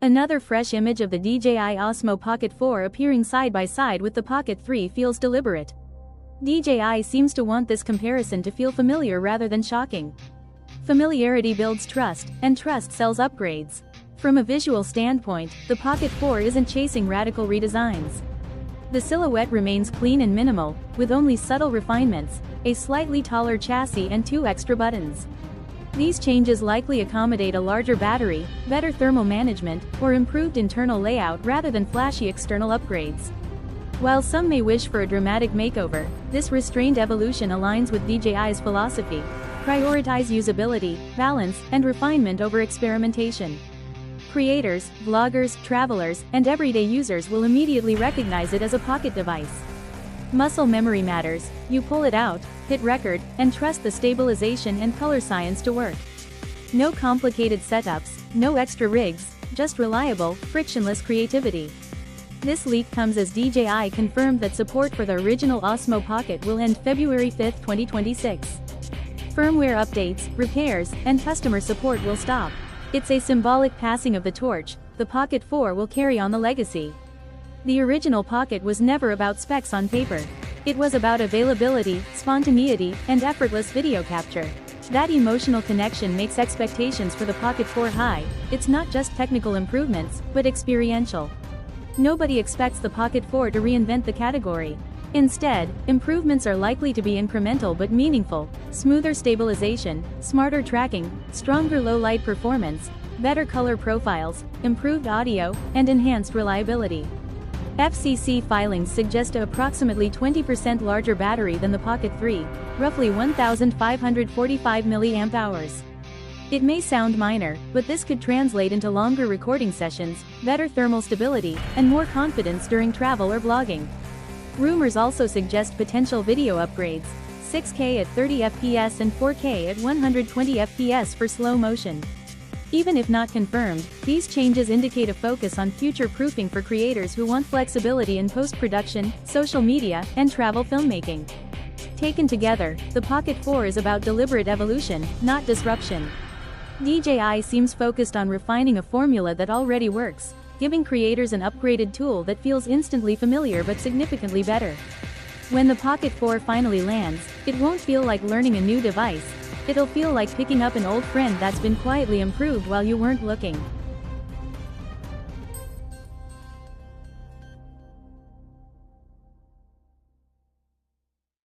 Another fresh image of the DJI Osmo Pocket 4 appearing side by side with the Pocket 3 feels deliberate. DJI seems to want this comparison to feel familiar rather than shocking. Familiarity builds trust, and trust sells upgrades. From a visual standpoint, the Pocket 4 isn't chasing radical redesigns. The silhouette remains clean and minimal, with only subtle refinements, a slightly taller chassis and 2 extra buttons. These changes likely accommodate a larger battery, better thermal management, or improved internal layout rather than flashy external upgrades. While some may wish for a dramatic makeover, this restrained evolution aligns with DJI's philosophy: prioritize usability, balance, and refinement over experimentation. Creators, vloggers, travelers, and everyday users will immediately recognize it as a pocket device. Muscle memory matters. You pull it out, hit record, and trust the stabilization and color science to work. No complicated setups, no extra rigs, just reliable, frictionless creativity. This leak comes as DJI confirmed that support for the original Osmo Pocket will end February 5, 2026. Firmware updates, repairs, and customer support will stop. It's a symbolic passing of the torch. The Pocket 4 will carry on the legacy. The original Pocket was never about specs on paper. It was about availability, spontaneity, and effortless video capture. That emotional connection makes expectations for the Pocket 4 high. It's not just technical improvements, but experiential. Nobody expects the Pocket 4 to reinvent the category. Instead, improvements are likely to be incremental but meaningful: smoother stabilization, smarter tracking, stronger low-light performance, better color profiles, improved audio, and enhanced reliability. FCC filings suggest an approximately 20% larger battery than the Pocket 3, roughly 1,545 mAh. It may sound minor, but this could translate into longer recording sessions, better thermal stability, and more confidence during travel or vlogging. Rumors also suggest potential video upgrades: 6K at 30 FPS and 4K at 120 FPS for slow motion. Even if not confirmed, these changes indicate a focus on future-proofing for creators who want flexibility in post-production, social media, and travel filmmaking. Taken together, the Pocket 4 is about deliberate evolution, not disruption. DJI seems focused on refining a formula that already works, giving creators an upgraded tool that feels instantly familiar but significantly better. When the Pocket 4 finally lands, it won't feel like learning a new device. It'll feel like picking up an old friend that's been quietly improved while you weren't looking.